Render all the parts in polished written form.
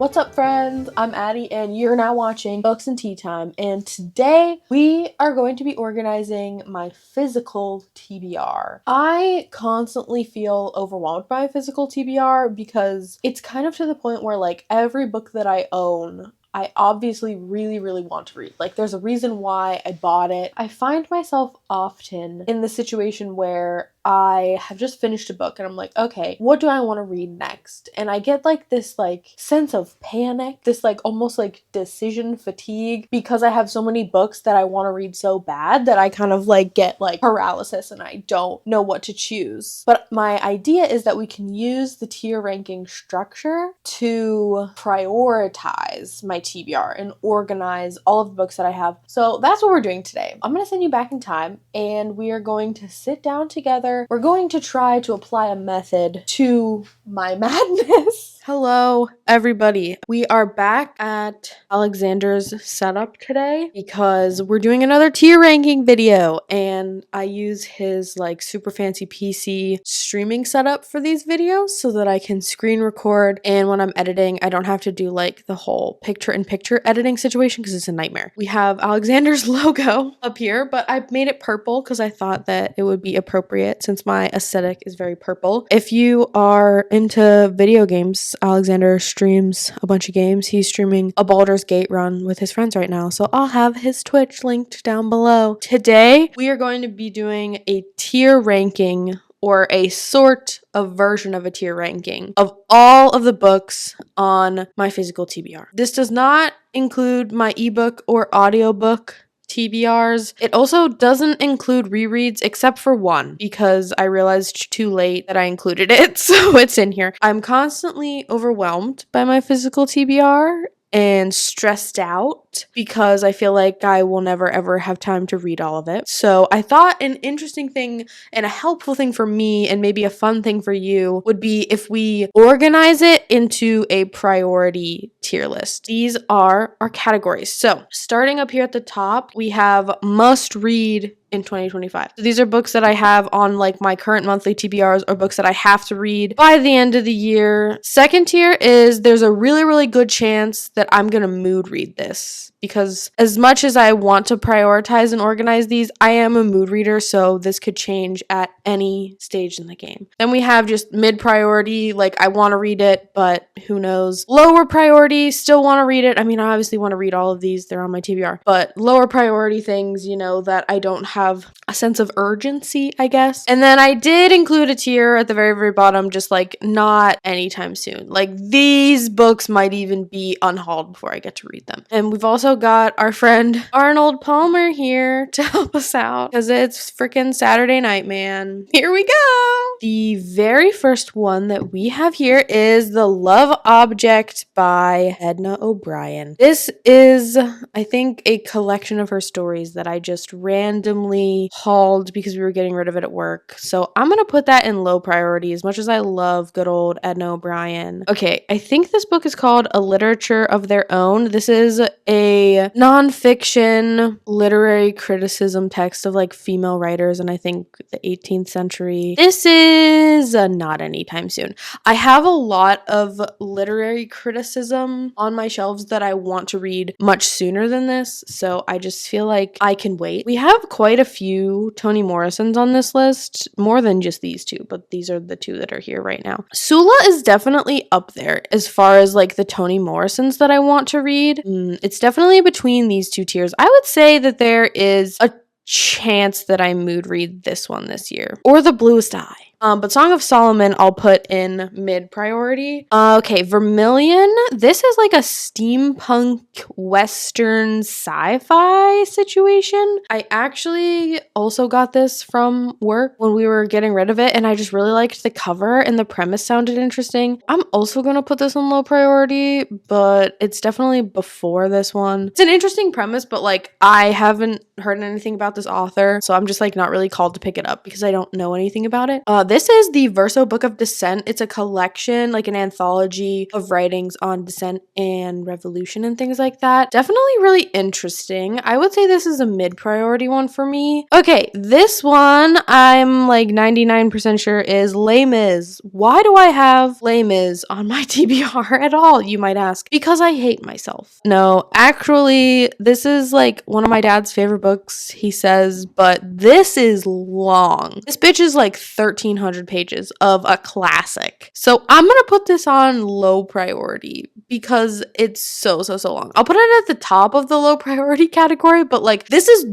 What's up, friends? I'm Addie and you're now watching Books and Tea Time, and today we are going to be organizing my physical TBR. I constantly feel overwhelmed by physical TBR because it's kind of to the point where like every book that I own I obviously really want to read. Like, there's a reason why I bought it. I find myself often in the situation where I have just finished a book and I'm like, okay, what do I want to read next? And I get like this like sense of panic, this like almost like decision fatigue because I have so many books that I want to read so bad that I kind of like get like paralysis and I don't know what to choose. But my idea is that we can use the tier ranking structure to prioritize my TBR and organize all of the books that I have. So that's what we're doing today. I'm going to send you back in time and we are going to sit down together. We're going to try to apply a method to my madness. Hello, everybody. We are back at Alexander's setup today because we're doing another tier ranking video, and I use his like super fancy PC streaming setup for these videos so that I can screen record, and when I'm editing, I don't have to do like the whole picture-in-picture editing situation because it's a nightmare. We have Alexander's logo up here, but I made it purple because I thought that it would be appropriate since my aesthetic is very purple. If you are into video games, Alexander streams a bunch of games. He's streaming a Baldur's Gate run with his friends right now, so I'll have his Twitch linked down below. Today, we are going to be doing a tier ranking, or a sort of version of a tier ranking, of all of the books on my physical TBR. This does not include my ebook or audiobook TBRs. It also doesn't include rereads except for one because I realized too late that I included it, so it's in here. I'm constantly overwhelmed by my physical TBR and stressed out because I feel like I will never ever have time to read all of it. So I thought an interesting thing and a helpful thing for me and maybe a fun thing for you would be if we organize it into a priority tier list. These are our categories. So starting up here at the top, we have must read in 2025. So these are books that I have on like my current monthly TBRs or books that I have to read by the end of the year. Second tier is there's a really good chance that I'm gonna mood read this because as much as I want to prioritize and organize these, I am a mood reader, so this could change at any stage in the game. Then we have just mid priority, like I want to read it, but who knows. Lower priority, still want to read it. I mean, I obviously want to read all of these, they're on my TBR, but lower priority things, you know, that I don't have a sense of urgency, I guess. And then I did include a tier at the very bottom, just like not anytime soon. Like these books might even be unhauled before I get to read them. And we've also got our friend Arnold Palmer here to help us out because it's freaking Saturday night, man. Here we go. The very first one that we have here is The Love Object by Edna O'Brien. This is, I think, a collection of her stories that I just randomly hauled because we were getting rid of it at work. So I'm gonna put that in low priority as much as I love good old Edna O'Brien. Okay, I think this book is called A Literature of Their Own. This is a nonfiction literary criticism text of like female writers in I think the 18th century. This is not anytime soon. I have a lot of literary criticism on my shelves that I want to read much sooner than this, so I just feel like I can wait. We have quite a few Toni Morrisons on this list, more than just these two, but these are the two that are here right now. Sula is definitely up there as far as like the Toni Morrisons that I want to read. It's definitely between these two tiers. I would say that there is a chance that I mood read this one this year, or The Bluest Eye. But Song of Solomon I'll put in mid priority. Okay, Vermilion. This is like a steampunk western sci-fi situation. I actually also got this from work when we were getting rid of it, and I just really liked the cover and the premise sounded interesting. I'm also gonna put this on low priority, but it's definitely before this one. It's an interesting premise, but like I haven't heard anything about this author, so I'm just like not really called to pick it up because I don't know anything about it. This is the Verso Book of Dissent. It's a collection, like an anthology of writings on dissent and revolution and things like that. Definitely really interesting. I would say this is a mid-priority one for me. Okay, this one I'm like 99% sure is Les Mis. Why do I have Les Mis on my TBR at all, you might ask? Because I hate myself. No, actually, this is like one of my dad's favorite books, he says, but this is long. This bitch is like 1,300 pages of a classic. So I'm gonna put this on low priority because it's so long. I'll put it at the top of the low priority category, but like this is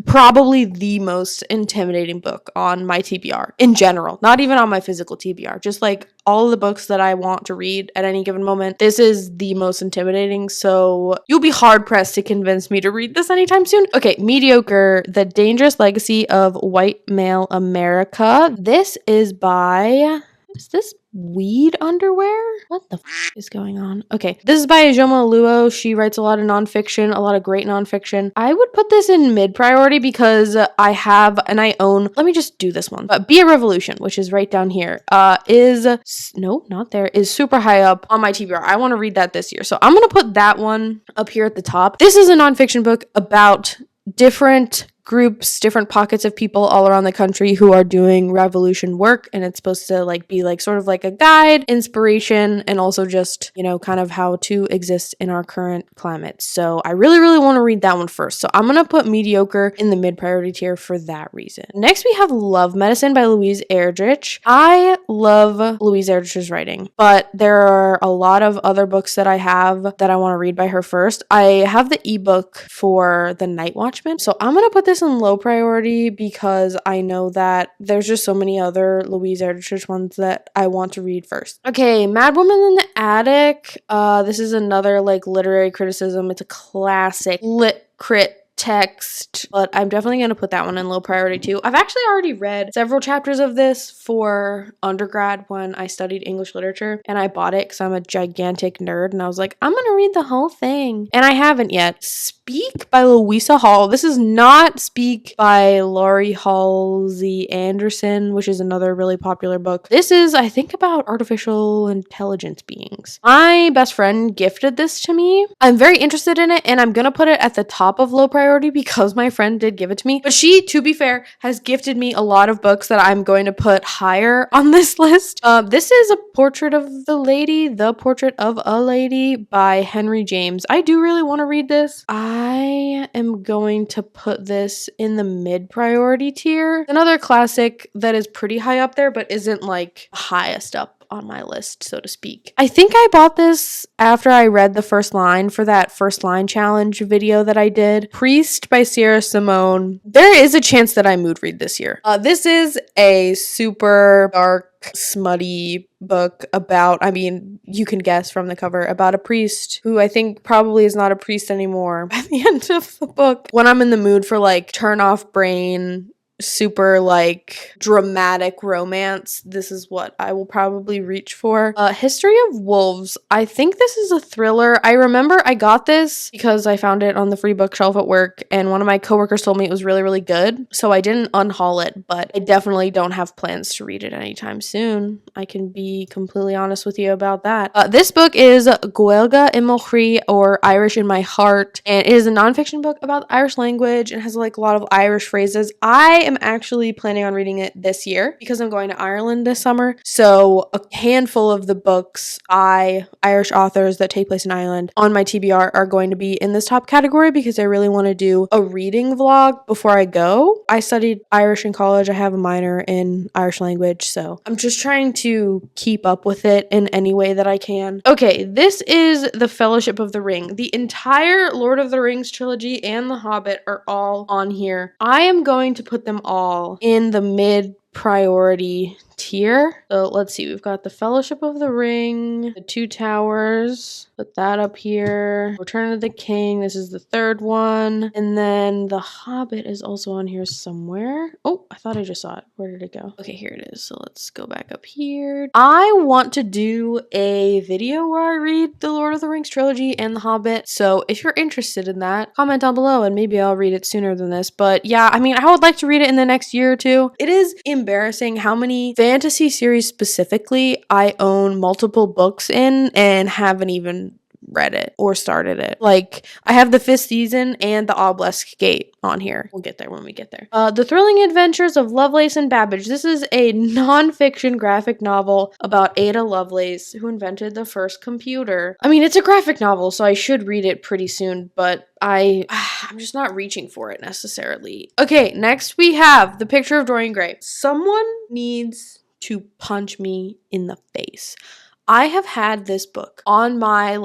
probably the most intimidating book on my TBR in general, not even on my physical TBR, just like all of the books that I want to read at any given moment. This is the most intimidating, so you'll be hard pressed to convince me to read this anytime soon. Okay, Mediocre, The Dangerous Legacy of White Male America. This is by, is this Weed Underwear? What the is going on? Okay, this is by Ijoma Luo. She writes a lot of nonfiction, a lot of great nonfiction. I would put this in mid priority because I have and I own, let me just do this one. Be a Revolution, which is right down here, is super high up on my TBR. I want to read that this year. So I'm going to put that one up here at the top. This is a nonfiction book about different groups, different pockets of people all around the country who are doing revolution work, and it's supposed to like be like sort of like a guide, inspiration, and also just, you know, kind of how to exist in our current climate. So I really want to read that one first. So I'm gonna put Mediocre in the mid-priority tier for that reason. Next we have Love Medicine by Louise Erdrich. I love Louise Erdrich's writing, but there are a lot of other books that I have that I want to read by her first. I have the ebook for The Night Watchman, so I'm gonna put this in low priority because I know that there's just so many other Louise Erdrich ones that I want to read first. Okay, Mad Woman in the Attic. This is another like literary criticism. It's a classic lit crit text, but I'm definitely going to put that one in low priority too. I've actually already read several chapters of this for undergrad when I studied English literature, and I bought it because I'm a gigantic nerd, and I was like, I'm going to read the whole thing, and I haven't yet. Speak by Louisa Hall. This is not Speak by Laurie Halsey Anderson, which is another really popular book. This is, I think, about artificial intelligence beings. My best friend gifted this to me. I'm very interested in it, and I'm going to put it at the top of low priority because my friend did give it to me. But she, to be fair, has gifted me a lot of books that I'm going to put higher on this list. This is A Portrait of the Lady, The Portrait of a Lady by Henry James. I do really want to read this. I am going to put this in the mid-priority tier. Another classic that is pretty high up there, but isn't like highest up on my list, so to speak. I think I bought this after I read the first line for that first line challenge video that I did. Priest by Sierra Simone. There is a chance that I mood read this year. This is a super dark, smutty book about, I mean, you can guess from the cover, about a priest who I think probably is not a priest anymore by the end of the book. When I'm in the mood for like turn off brain, super like dramatic romance, this is what I will probably reach for. History of Wolves. I think this is a thriller. I remember I got this because I found it on the free bookshelf at work, and one of my coworkers told me it was really good, so I didn't unhaul it, but I definitely don't have plans to read it anytime soon. I can be completely honest with you about that. This book is Gaeilge in Mochrie, or Irish in My Heart, and it is a nonfiction book about the Irish language and has like a lot of Irish phrases. I am actually planning on reading it this year because I'm going to Ireland this summer. So a handful of the books by Irish authors that take place in Ireland on my TBR are going to be in this top category because I really want to do a reading vlog before I go. I studied Irish in college. I have a minor in Irish language, so I'm just trying to keep up with it in any way that I can. Okay, this is The Fellowship of the Ring. The entire Lord of the Rings trilogy and The Hobbit are all on here. I am going to put them all in the mid priority tier. So let's see, we've got The Fellowship of the Ring, The Two Towers, put that up here. Return of the King, this is the third one. And then The Hobbit is also on here somewhere. Oh, I thought I just saw it. Where did it go? Okay, here it is. So let's go back up here. I want to do a video where I read the Lord of the Rings trilogy and The Hobbit. So if you're interested in that, comment down below and maybe I'll read it sooner than this. But yeah, I mean, I would like to read it in the next year or two. It is embarrassing how many fantasy series specifically I own multiple books in and haven't even read it or started it. Like, I have the 5th season and the Obelisk Gate on here. We'll get there when we get there. The Thrilling Adventures of Lovelace and Babbage. This is a non-fiction graphic novel about Ada Lovelace, who invented the first computer. I mean, it's a graphic novel, so I should read it pretty soon, but I'm just not reaching for it necessarily. Okay, next we have The Picture of Dorian Gray. Someone needs to punch me in the face. I have had this book on my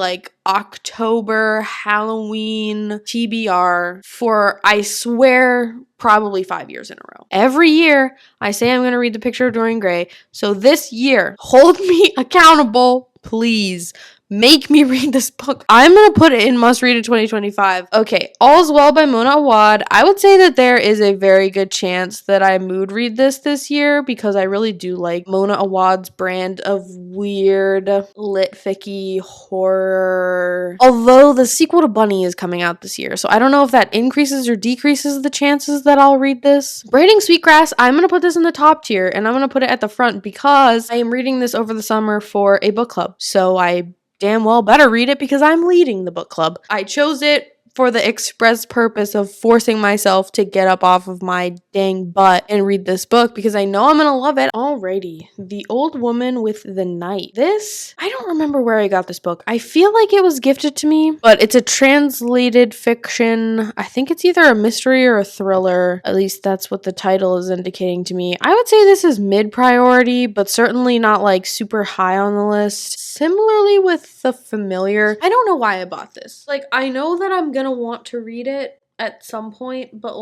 October Halloween TBR for, I swear, probably 5 years in a row. Every year I say I'm going to read The Picture of Dorian Gray. So this year, hold me accountable, please. Make me read this book. I'm going to put it in must read in 2025. Okay, All's Well by Mona Awad. I would say that there is a very good chance that I mood read this year because I really do like Mona Awad's brand of weird lit ficky horror. Although the sequel to Bunny is coming out this year, so I don't know if that increases or decreases the chances that I'll read this. Braiding Sweetgrass, I'm going to put this in the top tier and I'm going to put it at the front because I am reading this over the summer for a book club. So I damn well better read it because I'm leading the book club. I chose it for the express purpose of forcing myself to get up off of my dang butt and read this book because I know I'm gonna love it. Alrighty, The Old Woman with the Night. This, I don't remember where I got this book. I feel like it was gifted to me, but it's a translated fiction. I think it's either a mystery or a thriller. At least that's what the title is indicating to me. I would say this is mid-priority, but certainly not super high on the list. Similarly with The Familiar, I don't know why I bought this. I know that I'm gonna want to read it at some point, but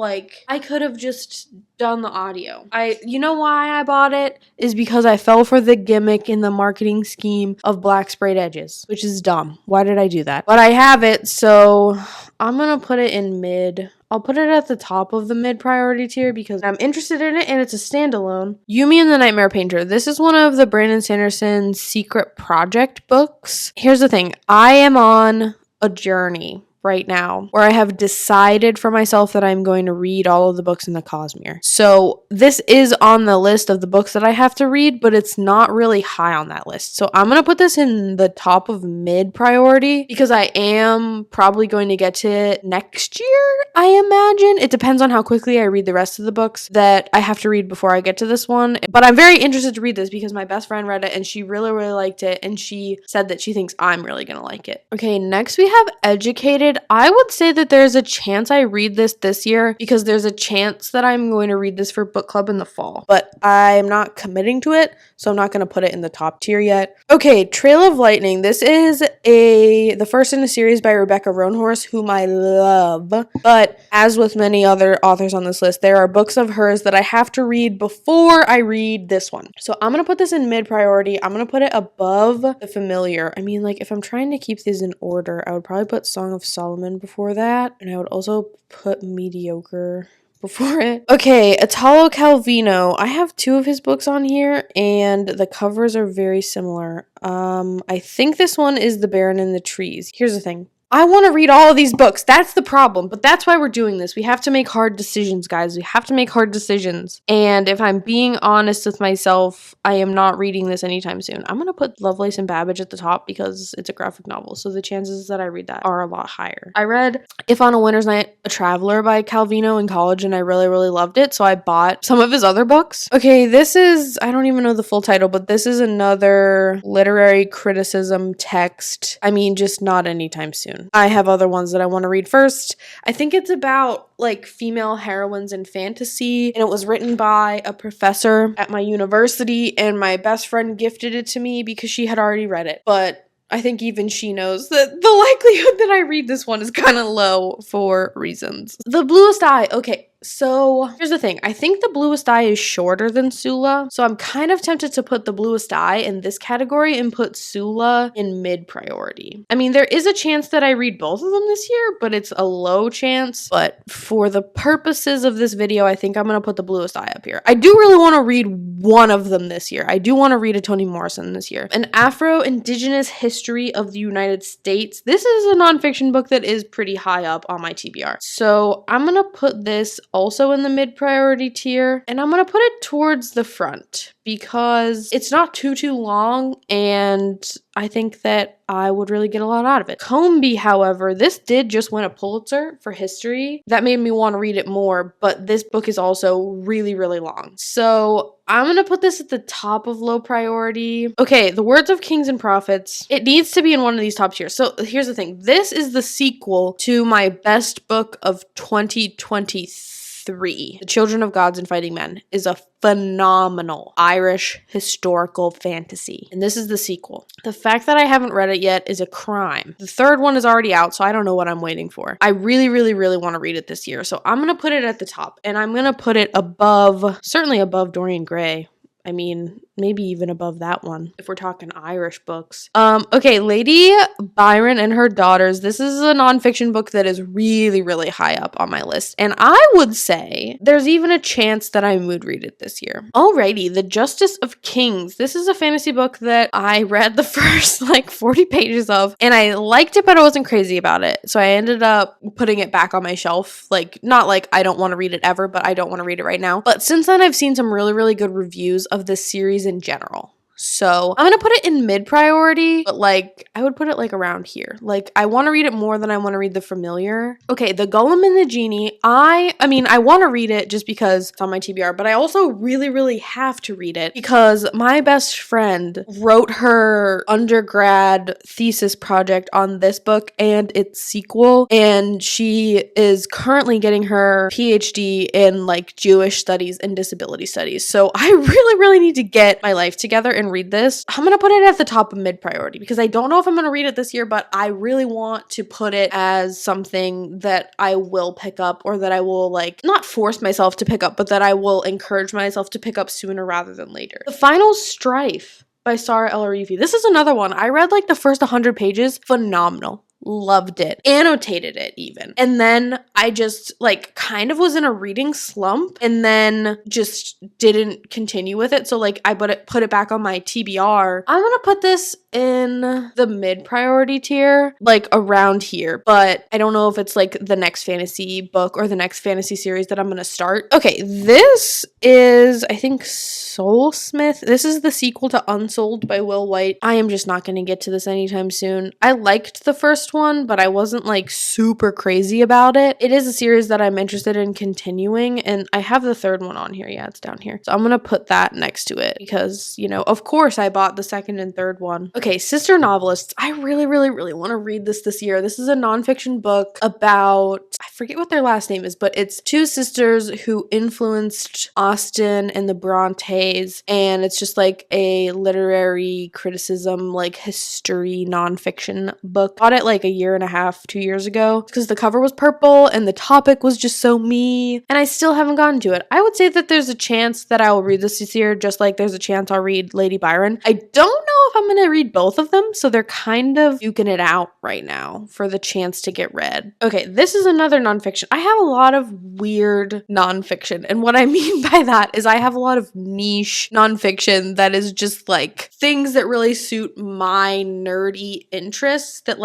I could have just done the audio. You know why I bought it is because I fell for the gimmick in the marketing scheme of black sprayed edges, which is dumb. Why did I do that? But I have it, so I'm gonna put it in mid. I'll put it at the top of the mid-priority tier because I'm interested in it and it's a standalone. Yumi and the Nightmare Painter. This is one of the Brandon Sanderson's secret project books. Here's the thing. I am on a journey right now where I have decided for myself that I'm going to read all of the books in the Cosmere. So this is on the list of the books that I have to read, but it's not really high on that list. So I'm going to put this in the top of mid priority because I am probably going to get to it next year, I imagine. It depends on how quickly I read the rest of the books that I have to read before I get to this one. But I'm very interested to read this because my best friend read it and she really, really liked it. And she said that she thinks I'm really going to like it. Okay, next we have Educated. I would say that there's a chance I read this year because there's a chance that I'm going to read this for book club in the fall, but I'm not committing to it, so I'm not going to put it in the top tier yet. Okay, Trail of Lightning. This is the first in a series by Rebecca Roanhorse, whom I love, but as with many other authors on this list, there are books of hers that I have to read before I read this one. So I'm going to put this in mid priority. I'm going to put it above The Familiar. I mean, if I'm trying to keep these in order, I would probably put Song of Solomon before that, and I would also put Mediocre before it. Okay, Italo Calvino. I have 2 of his books on here, and the covers are very similar. I think this one is The Baron in the Trees. Here's the thing. I want to read all of these books. That's the problem. But that's why we're doing this. We have to make hard decisions, guys. We have to make hard decisions. And if I'm being honest with myself, I am not reading this anytime soon. I'm going to put Lovelace and Babbage at the top because it's a graphic novel. So the chances that I read that are a lot higher. I read If on a Winter's Night, A Traveler by Calvino in college, and I really, really loved it. So I bought some of his other books. Okay, this is, I don't even know the full title, but this is another literary criticism text. I mean, just not anytime soon. I have other ones that I want to read first. I think it's about female heroines in fantasy, and it was written by a professor at my university, and my best friend gifted it to me because she had already read it. But I think even she knows that the likelihood that I read this one is kind of low for reasons. The Bluest Eye. Okay, so here's the thing. I think The Bluest Eye is shorter than Sula, so I'm kind of tempted to put The Bluest Eye in this category and put Sula in mid-priority. I mean, there is a chance that I read both of them this year, but it's a low chance. But for the purposes of this video, I think I'm going to put The Bluest Eye up here. I do really want to read one of them this year. I do want to read a Toni Morrison this year. An Afro-Indigenous History of the United States. This is a nonfiction book that is pretty high up on my TBR. So I'm going to put this also in the mid-priority tier. And I'm gonna put it towards the front because it's not too long, and I think that I would really get a lot out of it. Combie, however, this did just win a Pulitzer for history. That made me want to read it more, but this book is also really, really long. So I'm gonna put this at the top of low priority. Okay, The Words of Kings and Prophets. It needs to be in one of these top tiers. So here's the thing. This is the sequel to my best book of 2023. The Children of Gods and Fighting Men is a phenomenal Irish historical fantasy. And this is the sequel. The fact that I haven't read it yet is a crime. The third one is already out, so I don't know what I'm waiting for. I really, really, really want to read it this year. So I'm going to put it at the top, and I'm going to put it above, certainly above Dorian Gray. I mean, maybe even above that one, if we're talking Irish books. Okay, Lady Byron and Her Daughters. This is a nonfiction book that is really, really high up on my list. And I would say there's even a chance that I would read it this year. Alrighty, The Justice of Kings. This is a fantasy book that I read the first 40 pages of, and I liked it, but I wasn't crazy about it. So I ended up putting it back on my shelf. Not like I don't want to read it ever, but I don't want to read it right now. But since then, I've seen some really, really good reviews of this series in general. So I'm going to put it in mid priority, but I would put it around here. I want to read it more than I want to read The Familiar. Okay, The Golem and the Genie. I want to read it just because it's on my TBR, but I also really, really have to read it because my best friend wrote her undergrad thesis project on this book and its sequel, and she is currently getting her PhD in Jewish studies and disability studies. So I really, really need to get my life together and read this. I'm gonna put it at the top of mid priority because I don't know if I'm gonna read it this year, but I really want to put it as something that I will pick up, or that I will not force myself to pick up, but that I will encourage myself to pick up sooner rather than later. The Final Strife by Sarah El-Arifi. This is another one. I read the first 100 pages. Phenomenal. Loved it. Annotated it even. And then I just kind of was in a reading slump and then just didn't continue with it. So I put it back on my TBR. I'm gonna put this in the mid priority tier, around here, but I don't know if it's the next fantasy book or the next fantasy series that I'm gonna start. Okay, this is, I think, Soulsmith. This is the sequel to Unsold by Will White. I am just not gonna get to this anytime soon. I liked the first one, but I wasn't super crazy about it. It is a series that I'm interested in continuing, and I have the third one on here. Yeah, it's down here. So I'm gonna put that next to it because, of course I bought the second and third one. Okay, Sister Novelists. I really, really, really want to read this year. This is a nonfiction book about, I forget what their last name is, but it's two sisters who influenced Austen and the Brontes, and it's just a literary criticism, history nonfiction book. Bought it a year and a half, 2 years ago, because the cover was purple and the topic was just so me, and I still haven't gotten to it. I would say that there's a chance that I will read this year, just like there's a chance I'll read Lady Byron. I don't know if I'm gonna read both of them, so they're kind of duking it out right now for the chance to get read. Okay, this is another nonfiction. I have a lot of weird nonfiction, and what I mean by that is I have a lot of niche nonfiction that is just things that really suit my nerdy interests that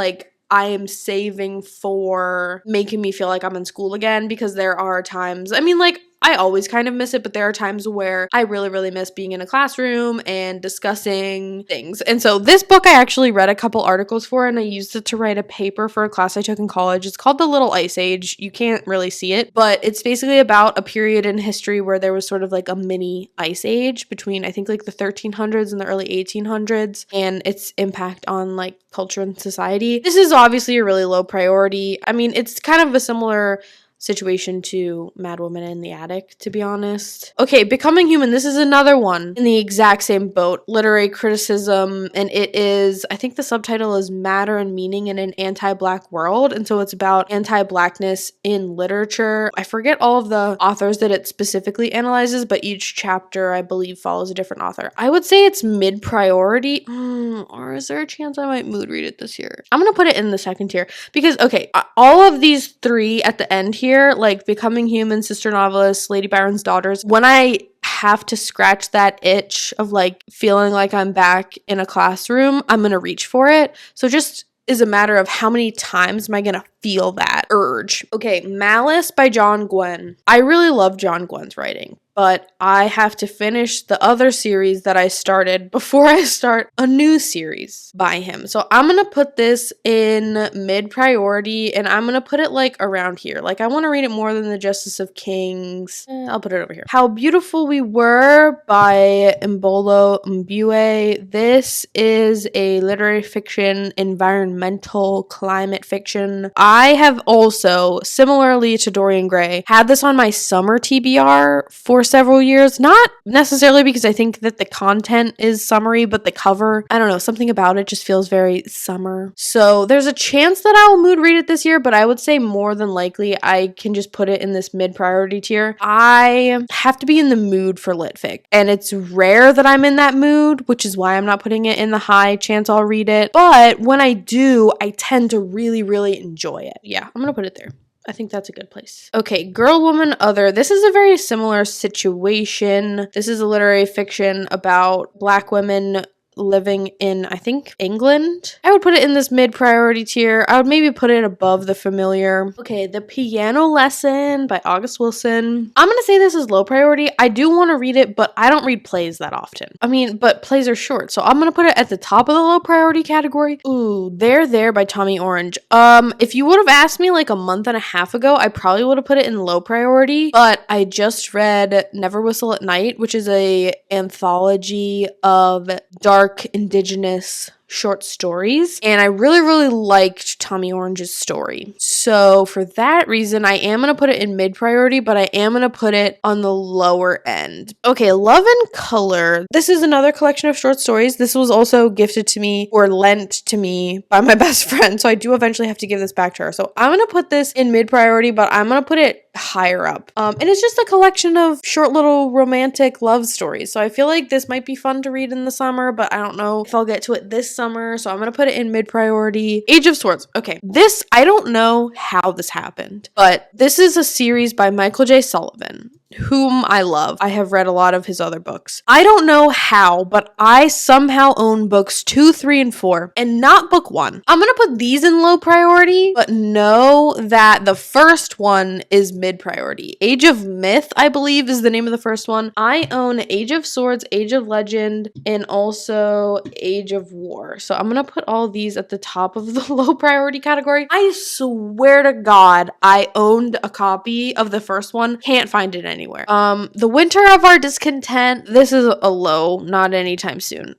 I am saving for making me feel like I'm in school again, because there are times, I always kind of miss it, but there are times where I really, really miss being in a classroom and discussing things. And so this book I actually read a couple articles for, and I used it to write a paper for a class I took in college. It's called The Little Ice Age. You can't really see it, but it's basically about a period in history where there was sort of a mini ice age between, I think, the 1300s and the early 1800s, and its impact on culture and society. This is obviously a really low priority. It's kind of a similar situation to Mad Woman in the Attic, to be honest. Okay, Becoming Human. This is another one in the exact same boat. Literary criticism, and it is, I think the subtitle is Matter and Meaning in an Anti-Black World, and so it's about anti-blackness in literature. I forget all of the authors that it specifically analyzes, but each chapter, I believe, follows a different author. I would say it's mid-priority, or is there a chance I might mood read it this year? I'm gonna put it in the second tier, because, okay, all of these three at the end here, Becoming Human, Sister Novelist, Lady Byron's Daughters, when I have to scratch that itch of feeling like I'm back in a classroom, I'm gonna reach for it. So just is a matter of how many times am I gonna feel that urge Urge. Okay, Malice by John Gwynne. I really love John Gwynne's writing, but I have to finish the other series that I started before I start a new series by him. So I'm gonna put this in mid-priority, and I'm gonna put it like around here. Like I want to read it more than The Justice of Kings. I'll put it over here. How Beautiful We Were by Mbolo Mbue. This is a literary fiction, environmental climate fiction. I have also, similarly to Dorian Gray, had this on my summer TBR for several years. Not necessarily because I think that the content is summery, but the cover, I don't know, something about it just feels very summer. So there's a chance that I will mood read it this year, but I would say more than likely I can just put it in this mid-priority tier. I have to be in the mood for lit fic, and it's rare that I'm in that mood, which is why I'm not putting it in the high chance I'll read it. But when I do, I tend to really, really enjoy it. Yeah, I'm gonna put it there. I think that's a good place. Okay, Girl, Woman, Other. This is a very similar situation. This is a literary fiction about Black women living in, I think, England. I would put it in this mid-priority tier. I would maybe put it above The Familiar. Okay, The Piano Lesson by August Wilson. I'm gonna say this is low priority. I do want to read it, but I don't read plays that often. I mean, but plays are short, so I'm gonna put it at the top of the low priority category. Ooh, There by Tommy Orange. If you would have asked me like a month and a half ago, I probably would have put it in low priority, but I just read Never Whistle at Night, which is a anthology of dark indigenous short stories, and I really, really liked Tommy Orange's story. So for that reason, I am going to put it in mid-priority, but I am going to put it on the lower end. Okay, Love and Color. This is another collection of short stories. This was also gifted to me or lent to me by my best friend, so I do eventually have to give this back to her. So I'm going to put this in mid-priority, but I'm going to put it higher up. And it's just a collection of short little romantic love stories. So I feel like this might be fun to read in the summer, but I don't know if I'll get to it this summer. So I'm going to put it in mid-priority. Age of Swords. Okay. This, I don't know how this happened, but this is a series by Michael J. Sullivan, whom I love. I have read a lot of his other books. I don't know how, but I somehow own books 2, 3, and 4, and not book 1. I'm gonna put these in low priority, but know that the first one is mid-priority. Age of Myth, I believe, is the name of the first one. I own Age of Swords, Age of Legend, and also Age of War. So I'm gonna put all these at the top of the low priority category. I swear to God, I owned a copy of the first one. Can't find it anywhere. The Winter of Our Discontent. This is a low, not anytime soon.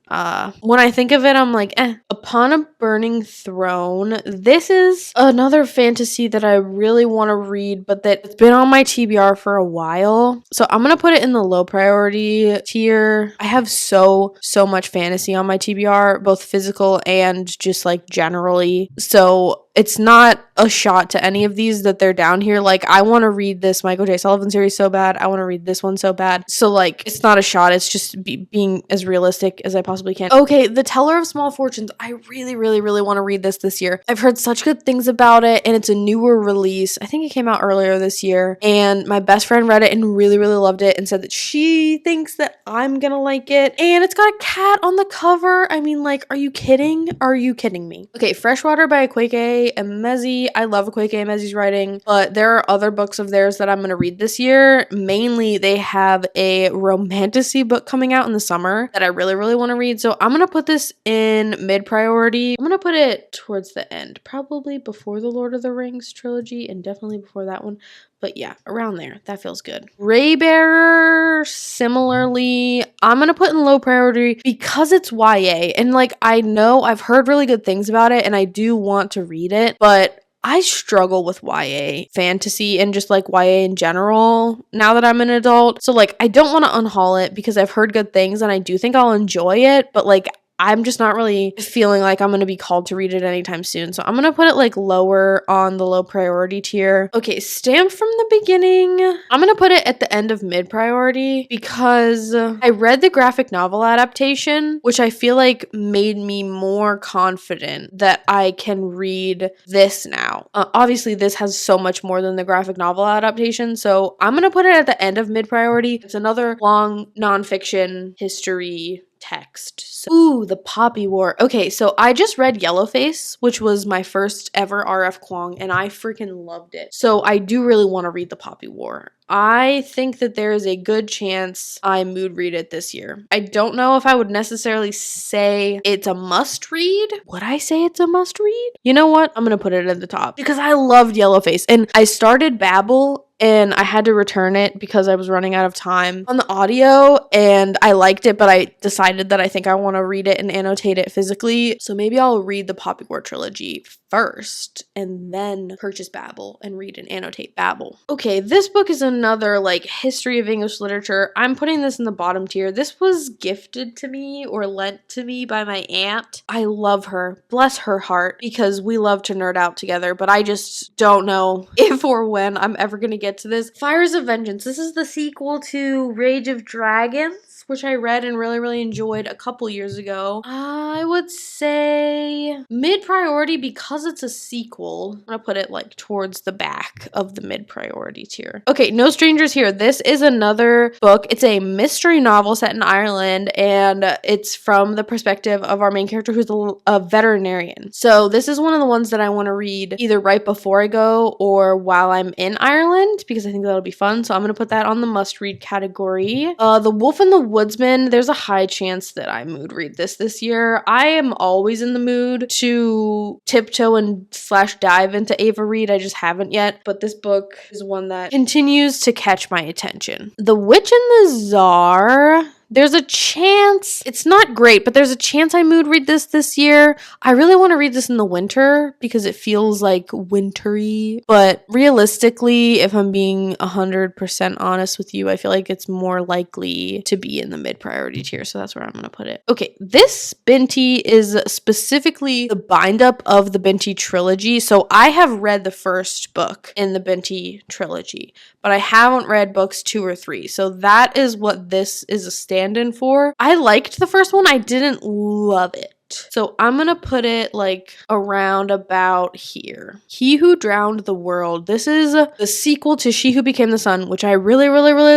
When I think of it, I'm like, Upon a Burning Throne. This is another fantasy that I really want to read, but that it's been on my TBR for a while. So I'm gonna put it in the low priority tier. I have so much fantasy on my TBR, both physical and just like generally. So it's not a shot to any of these that they're down here. Like, I want to read this Michael J. Sullivan series so bad. I want to read this one so bad. So, like, it's not a shot. It's just being as realistic as I possibly can. Okay, The Teller of Small Fortunes. I really, really, really want to read this year. I've heard such good things about it, and it's a newer release. I think it came out earlier this year, and my best friend read it and really, really loved it and said that she thinks that I'm gonna like it. And it's got a cat on the cover. I mean, like, are you kidding? Are you kidding me? Okay, Freshwater by Akwaeke Emezi. I love Akwaeke Emezi's writing, but there are other books of theirs that I'm going to read this year. Mainly, they have a romantasy book coming out in the summer that I really, really want to read. So I'm going to put this in mid-priority. I'm going to put it towards the end, probably before the Lord of the Rings trilogy and definitely before that one. But yeah, around there. That feels good. Raybearer, similarly, I'm going to put in low priority because it's YA. And like, I know I've heard really good things about it and I do want to read it, but I struggle with YA fantasy and just like YA in general now that I'm an adult. So like, I don't want to unhaul it because I've heard good things and I do think I'll enjoy it, but like, I'm just not really feeling like I'm going to be called to read it anytime soon. So I'm going to put it like lower on the low priority tier. Okay, Stamped from the Beginning. I'm going to put it at the end of mid priority because I read the graphic novel adaptation, which I feel like made me more confident that I can read this now. Obviously, this has so much more than the graphic novel adaptation. So I'm going to put it at the end of mid priority. It's another long nonfiction history text. So, ooh, the Poppy War. Okay, so I just read Yellowface, which was my first ever R.F. Kuang, and I freaking loved it. So I do really want to read the Poppy War. I think that there is a good chance I mood read it this year. I don't know if I would necessarily say it's a must read. Would I say it's a must read? You know what? I'm gonna put it at the top because I loved Yellowface, and I started Babel and I had to return it because I was running out of time on the audio, and I liked it, but I decided that I think I want to read it and annotate it physically. So maybe I'll read the Poppy War trilogy first and then purchase Babel and read and annotate Babel. Okay, this book is another like history of English literature. I'm putting this in the bottom tier. This was gifted to me or lent to me by my aunt. I love her. Bless her heart, because we love to nerd out together, but I just don't know if or when I'm ever gonna get to this. Fires of Vengeance. This is the sequel to Rage of Dragons, which I read and really enjoyed a couple years ago. I would say mid-priority because it's a sequel. I'm gonna put it like towards the back of the mid-priority tier. Okay, No Strangers Here. This is another book. It's a mystery novel set in Ireland, and it's from the perspective of our main character, who's a veterinarian. So this is one of the ones that I want to read either right before I go or while I'm in Ireland, because I think that'll be fun. So I'm gonna put that on the must-read category. The Wolf and the Woodsman. There's a high chance that I mood read this year. I am always in the mood to tiptoe and / dive into Ava Reid. I just haven't yet, but this book is one that continues to catch my attention. The Witch and the Czar. There's a chance, it's not great, but there's a chance I mood read this year. I really want to read this in the winter because it feels like wintry, but realistically, if I'm being 100% honest with you, I feel like it's more likely to be in the mid-priority tier, so that's where I'm going to put it. Okay, this Binti is specifically the bind-up of the Binti trilogy, so I have read the first book in the Binti trilogy, but I haven't read books 2 or 3, so that is what this is a stand-in for. I liked the first one. I didn't love it. So I'm gonna put it like around about here. He Who Drowned the World. This is the sequel to She Who Became the Sun, which I really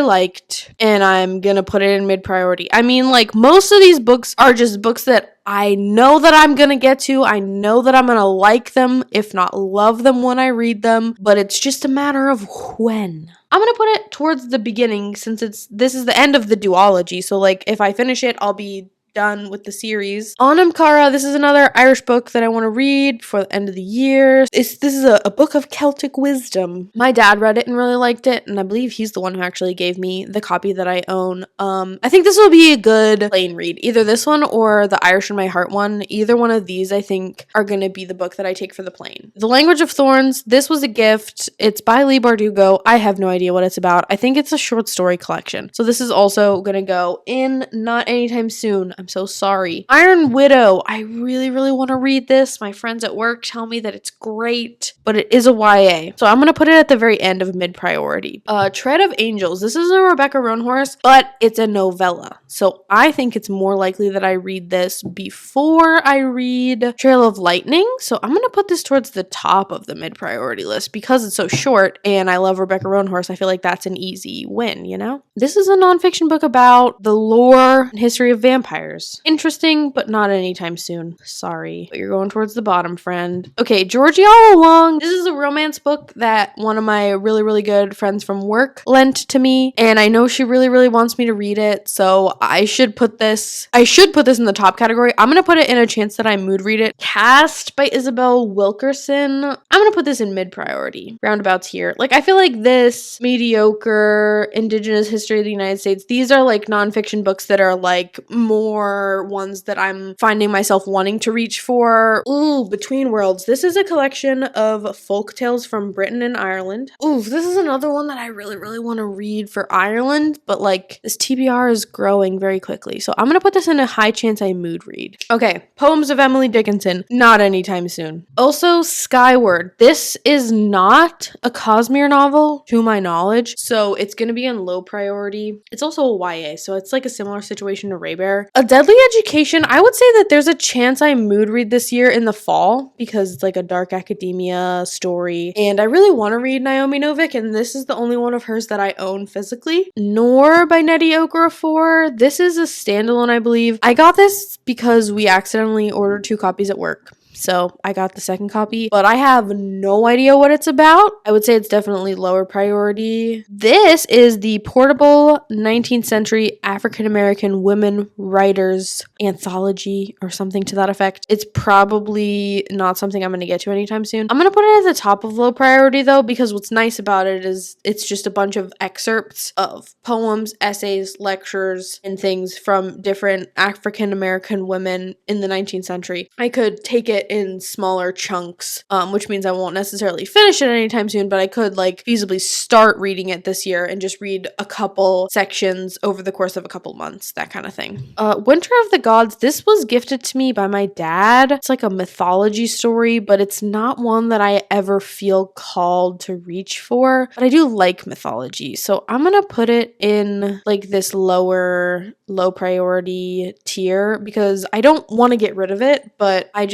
liked, and I'm gonna put it in mid-priority. I mean, like, most of these books are just books that I know that I'm gonna get to. I know that I'm gonna like them, if not love them when I read them, but it's just a matter of when. I'm gonna put it towards the beginning since this is the end of the duology, so like if I finish it, I'll be done with the series. Anam Cara, this is another Irish book that I want to read before the end of the year. This is a book of Celtic wisdom. My dad read it and really liked it, and I believe he's the one who actually gave me the copy that I own. I think this will be a good plane read. Either this one or the Irish in My Heart one. Either one of these I think are going to be the book that I take for the plane. The Language of Thorns, this was a gift. It's by Leigh Bardugo. I have no idea what it's about. I think it's a short story collection. So this is also going to go in not anytime soon. I'm so sorry. Iron Widow. I really want to read this. My friends at work tell me that it's great, but it is a YA. So I'm going to put it at the very end of mid-priority. Tread of Angels. This is a Rebecca Roanhorse, but it's a novella. So I think it's more likely that I read this before I read Trail of Lightning. So I'm going to put this towards the top of the mid-priority list because it's so short and I love Rebecca Roanhorse. I feel like that's an easy win, you know? This is a nonfiction book about the lore and history of vampires. Interesting, but not anytime soon. Sorry. But you're going towards the bottom, friend. Okay, Georgie All Along. This is a romance book that one of my really good friends from work lent to me, and I know she really wants me to read it, so I should put this in the top category. I'm gonna put it in a chance that I mood read it. Cast by Isabel Wilkerson. I'm gonna put this in mid-priority. Roundabouts here. Like, I feel like this mediocre Indigenous history of the United States, these are like nonfiction books that are like more ones that I'm finding myself wanting to reach for. Ooh, Between Worlds. This is a collection of folk tales from Britain and Ireland. Ooh, this is another one that I really want to read for Ireland, but like this TBR is growing very quickly. So I'm gonna put this in a high chance I mood read. Okay, Poems of Emily Dickinson. Not anytime soon. Also, Skyward. This is not a Cosmere novel, to my knowledge, so it's gonna be on low priority. It's also a YA, so it's like a similar situation to Ray Bear. A Deadly Education, I would say that there's a chance I mood read this year in the fall because it's like a dark academia story. And I really want to read Naomi Novik, and this is the only one of hers that I own physically. Nor by Nnedi Okorafor. This is a standalone, I believe. I got this because we accidentally ordered 2 copies at work. So I got the second copy, but I have no idea what it's about. I would say it's definitely lower priority. This is the Portable 19th Century African American Women Writers Anthology or something to that effect. It's probably not something I'm going to get to anytime soon. I'm going to put it at the top of low priority though, because what's nice about it is it's just a bunch of excerpts of poems, essays, lectures, and things from different African American women in the 19th century. I could take it in smaller chunks, which means I won't necessarily finish it anytime soon, but I could like feasibly start reading it this year and just read a couple sections over the course of a couple months, that kind of thing. Winter of the Gods, this was gifted to me by my dad. It's like a mythology story, but it's not one that I ever feel called to reach for, but I do like mythology, so I'm gonna put it in like this low priority tier because I don't want to get rid of it, but I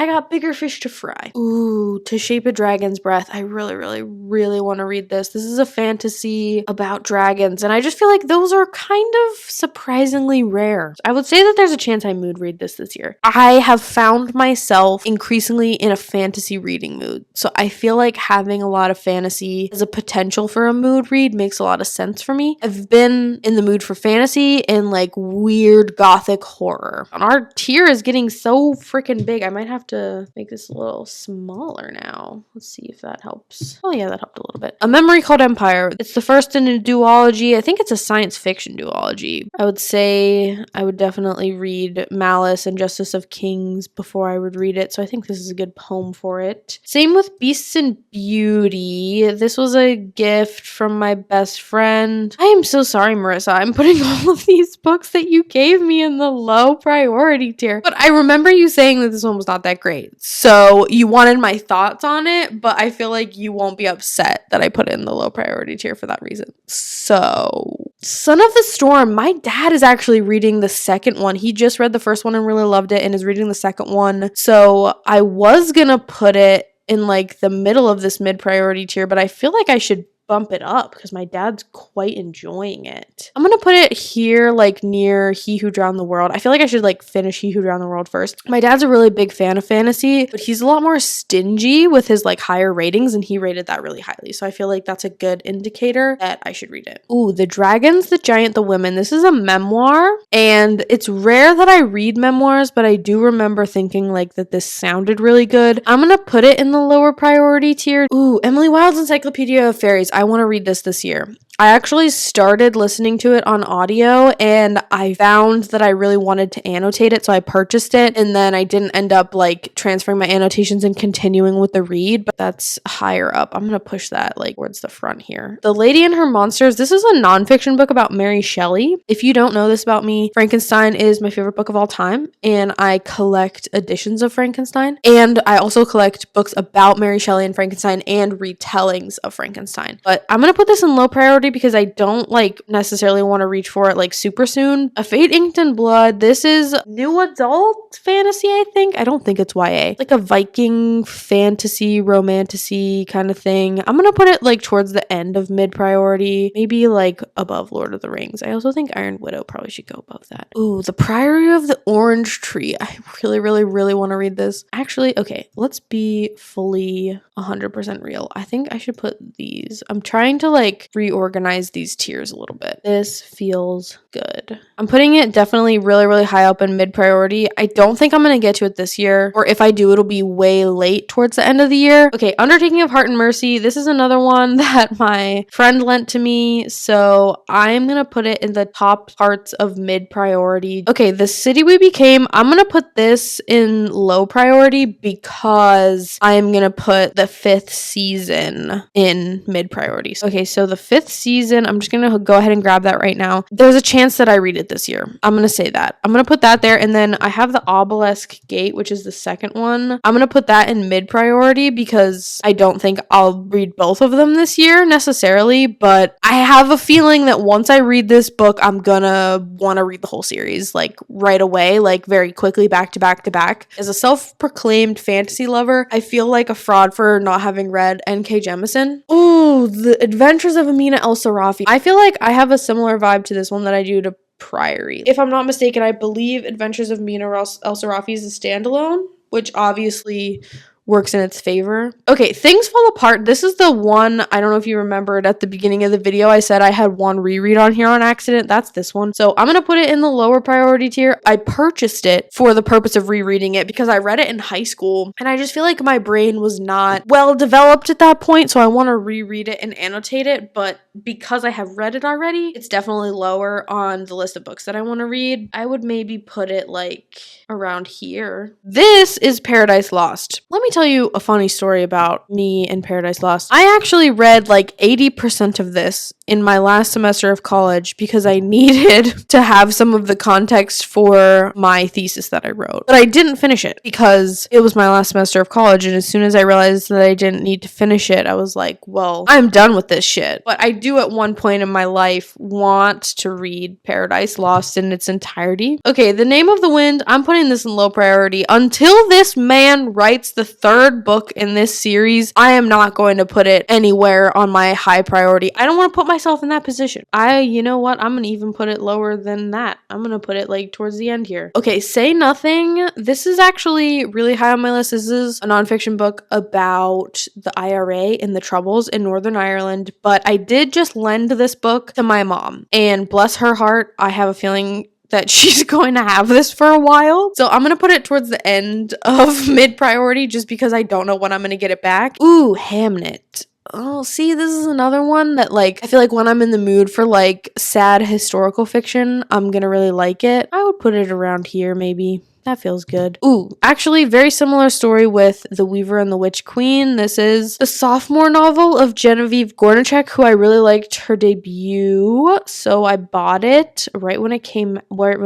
got bigger fish to fry. Ooh, To Shape a Dragon's Breath. I really want to read this. This is a fantasy about dragons, and I just feel like those are kind of surprisingly rare. I would say that there's a chance I mood read this year. I have found myself increasingly in a fantasy reading mood, so I feel like having a lot of fantasy as a potential for a mood read makes a lot of sense for me. I've been in the mood for fantasy and like weird gothic horror. And our tier is getting so freaking big. I might have to make this a little smaller now. Let's see if that helps. Oh yeah, that helped a little bit. A Memory Called Empire. It's the first in a duology. I think it's a science fiction duology. I would say I would definitely read Malice and Justice of Kings before I would read it, so I think this is a good poem for it. Same with Beasts and Beauty. This was a gift from my best friend. I am so sorry, Marissa. I'm putting all of these books that you gave me in the low priority tier. But I remember you saying that this one was not that great. So you wanted my thoughts on it, but I feel like you won't be upset that I put it in the low priority tier for that reason. So, Son of the Storm. My dad is actually reading the second one. He just read the first one and really loved it and is reading the second one. So I was gonna put it in like the middle of this mid priority tier, but I feel like I should bump it up because my dad's quite enjoying it. I'm gonna put it here like near He Who Drowned the World. I feel like I should like finish He Who Drowned the World first. My dad's a really big fan of fantasy, but he's a lot more stingy with his like higher ratings, and he rated that really highly, so I feel like that's a good indicator that I should read it. Ooh, The Dragons, the Giant, the Women. This is a memoir, and it's rare that I read memoirs, but I do remember thinking like that this sounded really good. I'm gonna put it in the lower priority tier. Ooh, Emily Wilde's Encyclopedia of Fairies. I want to read this year. I actually started listening to it on audio and I found that I really wanted to annotate it, so I purchased it, and then I didn't end up like transferring my annotations and continuing with the read, but that's higher up. I'm gonna push that like towards the front here. The Lady and Her Monsters. This is a nonfiction book about Mary Shelley. If you don't know this about me, Frankenstein is my favorite book of all time, and I collect editions of Frankenstein, and I also collect books about Mary Shelley and Frankenstein and retellings of Frankenstein. But I'm gonna put this in low priority because I don't like necessarily want to reach for it like super soon. A Fate Inked in Blood. This is new adult fantasy, I think. I don't think it's YA. Like a Viking fantasy, romantasy kind of thing. I'm gonna put it like towards the end of mid priority, maybe like above Lord of the Rings. I also think Iron Widow probably should go above that. Ooh, The Priory of the Orange Tree. I really want to read this. Actually, okay, let's be fully 100% real. I think I should put these. I'm trying to like reorganize these tiers a little bit. This feels good. I'm putting it definitely really high up in mid priority. I don't think I'm going to get to it this year, or if I do, it'll be way late towards the end of the year. Okay, Undertaking of Heart and Mercy. This is another one that my friend lent to me, so I'm going to put it in the top parts of mid priority. Okay, The City We Became. I'm going to put this in low priority because I'm going to put the 5th season in mid priorities. Okay, so the 5th season. I'm just gonna go ahead and grab that right now. There's a chance that I read it this year. I'm gonna say that. I'm gonna put that there, and then I have the Obelisk Gate, which is the second one. I'm gonna put that in mid priority because I don't think I'll read both of them this year necessarily, but I have a feeling that once I read this book, I'm gonna want to read the whole series like right away, like very quickly, back to back to back. As a self-proclaimed fantasy lover, I feel like a fraud for not having read N.K. Jemisin. Ooh, The Adventures of Amina El-Sarafi. I feel like I have a similar vibe to this one that I do to Priory. If I'm not mistaken, I believe Adventures of Amina El-Sarafi is a standalone, which obviously works in its favor. Okay, Things Fall Apart. This is the one, I don't know if you remembered at the beginning of the video, I said I had one reread on here on accident. That's this one. So I'm gonna put it in the lower priority tier. I purchased it for the purpose of rereading it because I read it in high school and I just feel like my brain was not well developed at that point, so I want to reread it and annotate it, but because I have read it already, it's definitely lower on the list of books that I want to read. I would maybe put it like around here. This is Paradise Lost. Let me tell you a funny story about me and Paradise Lost. I actually read like 80% of this in my last semester of college because I needed to have some of the context for my thesis that I wrote. But I didn't finish it because it was my last semester of college, and as soon as I realized that I didn't need to finish it, I was like, well, I'm done with this shit. But I do at one point in my life want to read Paradise Lost in its entirety. Okay, The Name of the Wind, I'm putting this in low priority. Until this man writes the third book in this series, I am not going to put it anywhere on my high priority. I don't want to put myself in that position. You know what? I'm going to even put it lower than that. I'm going to put it like towards the end here. Okay, Say Nothing. This is actually really high on my list. This is a nonfiction book about the IRA and the Troubles in Northern Ireland, but I did just lend this book to my mom, and bless her heart, I have a feeling that she's going to have this for a while. So I'm going to put it towards the end of mid priority just because I don't know when I'm going to get it back. Ooh, Hamnet. Oh, see, this is another one that, like, I feel like when I'm in the mood for, like, sad historical fiction, I'm gonna really like it. I would put it around here, maybe. That feels good. Ooh, actually, very similar story with The Weaver and the Witch Queen. This is the sophomore novel of Genevieve Gornichek, who I really liked her debut, so I bought it right when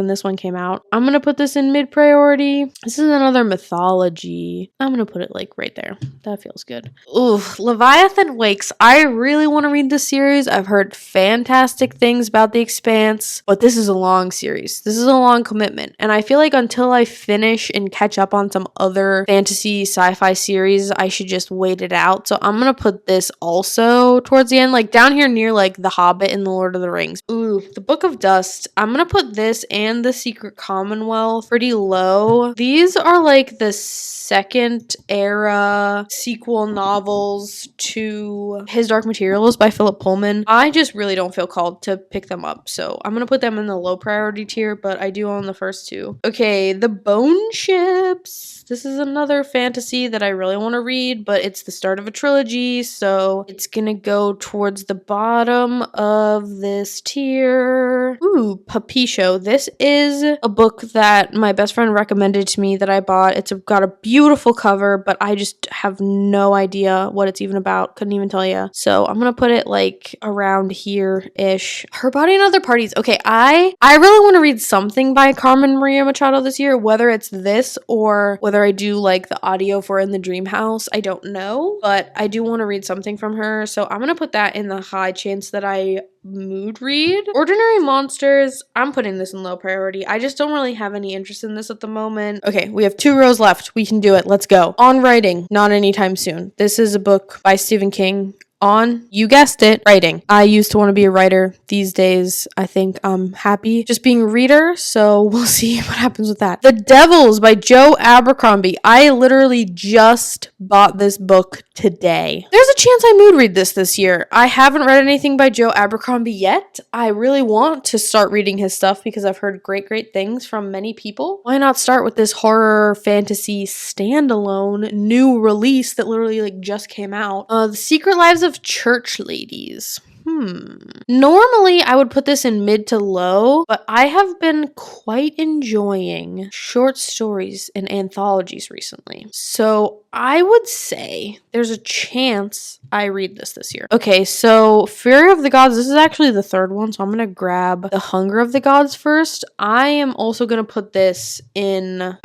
this one came out. I'm gonna put this in mid-priority. This is another mythology. I'm gonna put it, like, right there. That feels good. Ooh, Leviathan Wakes. I really want to read this series. I've heard fantastic things about The Expanse, but this is a long series. This is a long commitment, and I feel like until I finish and catch up on some other fantasy sci-fi series, I should just wait it out. So I'm gonna put this also towards the end, like down here near like The Hobbit and The Lord of the Rings. Ooh, The Book of Dust. I'm gonna put this and The Secret Commonwealth pretty low. These are like the second era sequel novels to His Dark Materials by Philip Pullman. I just really don't feel called to pick them up, so I'm gonna put them in the low priority tier, but I do own the first two. Okay, The Bone Ships. This is another fantasy that I really want to read, but it's the start of a trilogy, so it's gonna go towards the bottom of this tier. Ooh, Papisho. This is a book that my best friend recommended to me that I bought. It's got a beautiful cover, but I just have no idea what it's even about. Couldn't even tell you. So I'm gonna put it like around here-ish. Her Body and Other Parties. Okay, I really want to read something by Carmen Maria Machado this year, whether it's this or whether I do like the audio for In the Dream House. I don't know, but I do want to read something from her, so I'm gonna put that in the high chance that I mood read. Ordinary Monsters. I'm putting this in low priority. I just don't really have any interest in this at the moment. Okay, we have 2 rows left. We can do it. Let's go. On Writing. Not anytime soon. This is a book by Stephen King. On, you guessed it, writing. I used to want to be a writer. These days, I think I'm happy just being a reader, so we'll see what happens with that. The Devils by Joe Abercrombie. I literally just bought this book today. There's a chance I mood read this year. I haven't read anything by Joe Abercrombie yet. I really want to start reading his stuff because I've heard great things from many people. Why not start with this horror fantasy standalone new release that literally like just came out? The Secret Lives of Church Ladies. Normally, I would put this in mid to low, but I have been quite enjoying short stories and anthologies recently. So I would say there's a chance I read this year. Okay, so Fury of the Gods, this is actually the third one, so I'm gonna grab The Hunger of the Gods first. I am also gonna put this in,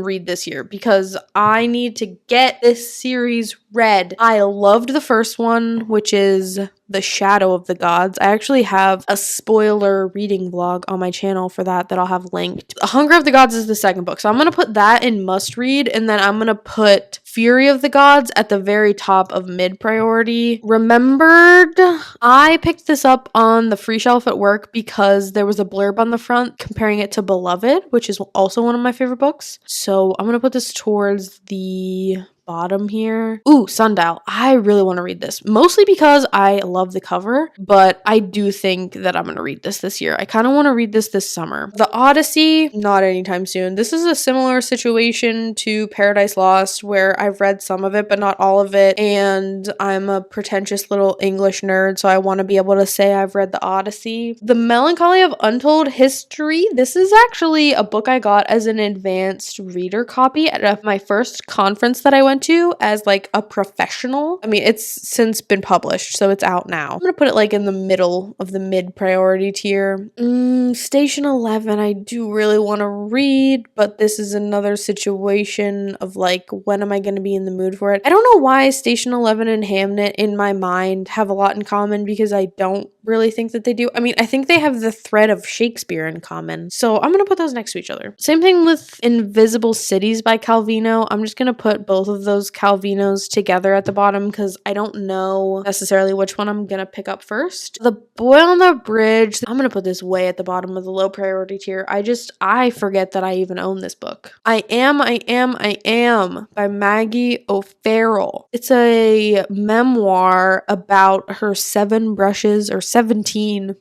read this year because I need to get this series read. I loved the first one, which is The Shadow of the Gods. I actually have a spoiler reading vlog on my channel for that I'll have linked. The Hunger of the Gods is the second book, so I'm gonna put that in must read, and then I'm gonna put Fury of the Gods at the very top of mid priority. Remembered, I picked this up on the free shelf at work because there was a blurb on the front comparing it to Beloved, which is also one of my favorite books. So I'm gonna put this towards the bottom here. Ooh, Sundial. I really want to read this, mostly because I love the cover, but I do think that I'm going to read this year. I kind of want to read this summer. The Odyssey, not anytime soon. This is a similar situation to Paradise Lost, where I've read some of it, but not all of it, and I'm a pretentious little English nerd, so I want to be able to say I've read the Odyssey. The Melancholy of Untold History. This is actually a book I got as an advanced reader copy at my first conference that I went to as like a professional. I mean, it's since been published, so it's out now. I'm gonna put it like in the middle of the mid priority tier. Station 11, I do really want to read, but this is another situation of like, when am I gonna be in the mood for it? I don't know why Station 11 and Hamnet in my mind have a lot in common, because I don't really think that they do. I mean, I think they have the thread of Shakespeare in common, so I'm gonna put those next to each other. Same thing with Invisible Cities by Calvino. I'm just gonna put both of those Calvinos together at the bottom because I don't know necessarily which one I'm gonna pick up first. The Boy on the Bridge, I'm gonna put this way at the bottom of the low priority tier. I forget that I even own this book. I Am by Maggie O'Farrell. It's a memoir about her 17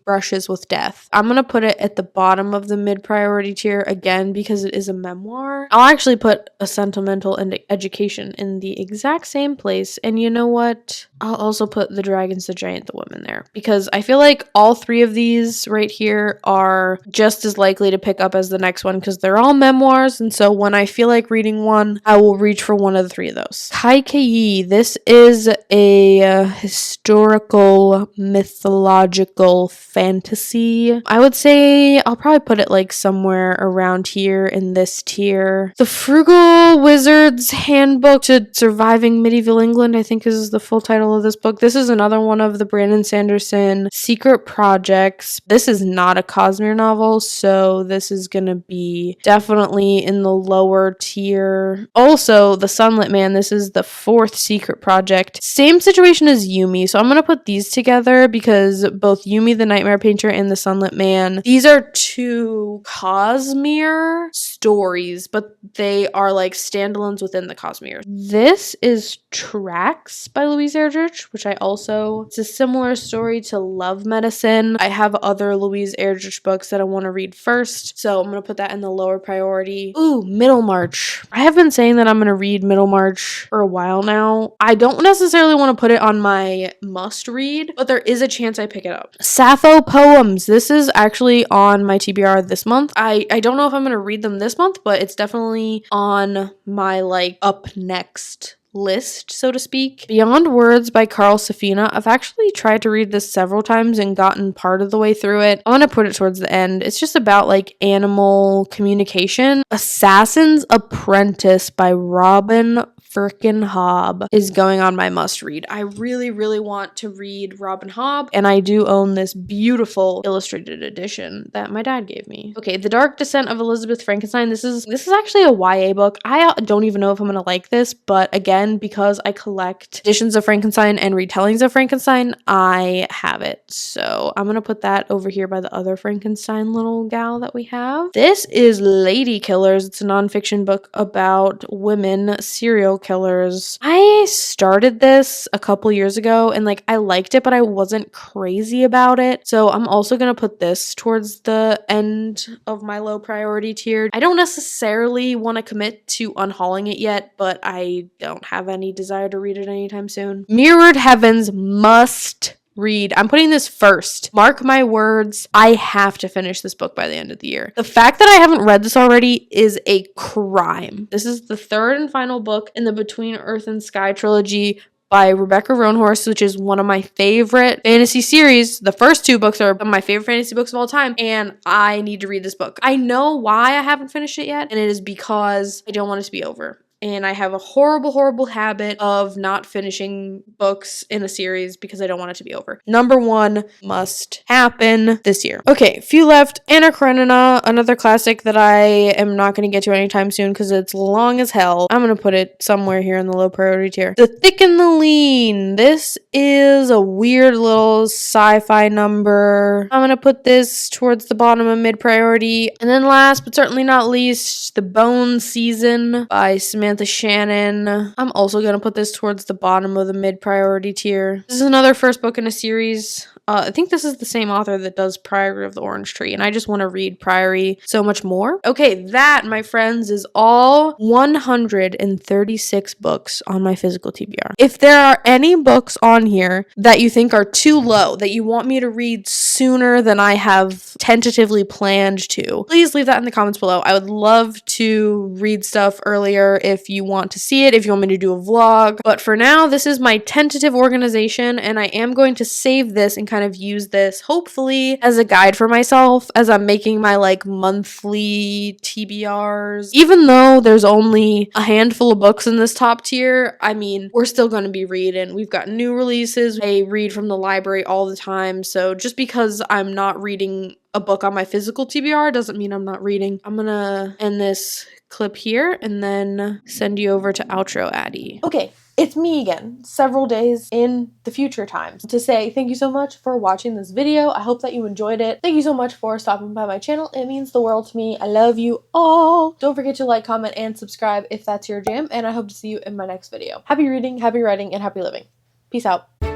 brushes with death. I'm gonna put it at the bottom of the mid priority tier again because it is a memoir. I'll actually put A Sentimental Education in the exact same place, and you know what? I'll also put The Dragons, the Giant, the Women there, because I feel like all three of these right here are just as likely to pick up as the next one because they're all memoirs, and so when I feel like reading one, I will reach for one of the three of those. Kaikeyi, this is a historical mythological fantasy. I would say I'll probably put it like somewhere around here in this tier. The Frugal Wizard's Handbook to Surviving Medieval England, I think is the full title of this book. This is another one of the Brandon Sanderson secret projects. This is not a Cosmere novel, so this is gonna be definitely in the lower tier. Also, The Sunlit Man, this is the fourth secret project. Same situation as Yumi, so I'm gonna put these together because both Yumi the Nightmare Painter and The Sunlit Man, these are two Cosmere stories, but they are like standalones within the Cosmere. This is Tracks by Louise Erdrich, which it's a similar story to Love Medicine. I have other Louise Erdrich books that I want to read first, so I'm going to put that in the lower priority. Ooh, Middlemarch. I have been saying that I'm going to read Middlemarch for a while now. I don't necessarily want to put it on my must read, but there is a chance I pick it up. Sappho Poems. This is actually on my TBR this month. I don't know if I'm going to read them this month, but it's definitely on my like up next list, so to speak. Beyond Words by Carl Safina. I've actually tried to read this several times and gotten part of the way through it. I'm gonna put it towards the end. It's just about like animal communication. Assassin's Apprentice by Robin Firkin Hobb is going on my must read. I really, really want to read Robin Hobb, and I do own this beautiful illustrated edition that my dad gave me. Okay, The Dark Descent of Elizabeth Frankenstein. This is actually a YA book. I don't even know if I'm gonna like this, but again, because I collect editions of Frankenstein and retellings of Frankenstein, I have it. So I'm gonna put that over here by the other Frankenstein little gal that we have. This is Lady Killers. It's a nonfiction book about women serial killers. I started this a couple years ago and like I liked it, but I wasn't crazy about it. So I'm also gonna put this towards the end of my low priority tier. I don't necessarily want to commit to unhauling it yet, but I don't have any desire to read it anytime soon. Mirrored Heavens, must read. I'm putting this first. Mark my words. I have to finish this book by the end of the year. The fact that I haven't read this already is a crime. This is the third and final book in the Between Earth and Sky trilogy by Rebecca Roanhorse, which is one of my favorite fantasy series. The first two books are my favorite fantasy books of all time, and I need to read this book. I know why I haven't finished it yet, and it is because I don't want it to be over. And I have a horrible, horrible habit of not finishing books in a series because I don't want it to be over. Number one must happen this year. Okay, few left. Anna Karenina, another classic that I am not going to get to anytime soon because it's long as hell. I'm going to put it somewhere here in the low priority tier. The Thick and the Lean. This is a weird little sci-fi number. I'm going to put this towards the bottom of mid priority. And then last but certainly not least, The Bone Season by Samantha Shannon. I'm also going to put this towards the bottom of the mid-priority tier. This is another first book in a series. I think this is the same author that does Priory of the Orange Tree, and I just want to read Priory so much more. Okay, that, my friends, is all 136 books on my physical TBR. If there are any books on here that you think are too low, that you want me to read sooner than I have tentatively planned to, please leave that in the comments below. I would love to read stuff earlier if you want to see it, if you want me to do a vlog. But for now, this is my tentative organization, and I am going to save this and kind of use this hopefully as a guide for myself as I'm making my like monthly TBRs. Even though there's only a handful of books in this top tier, I mean, we're still going to be reading. We've got new releases. I read from the library all the time. So just because I'm not reading a book on my physical TBR doesn't mean I'm not reading. I'm gonna end this clip here and then send you over to outro Addie. Okay, it's me again, several days in the future times, to say thank you so much for watching this video. I hope that you enjoyed it. Thank you so much for stopping by my channel. It means the world to me. I love you all. Don't forget to like, comment, and subscribe if that's your jam, and I hope to see you in my next video. Happy reading, happy writing, and happy living. Peace out.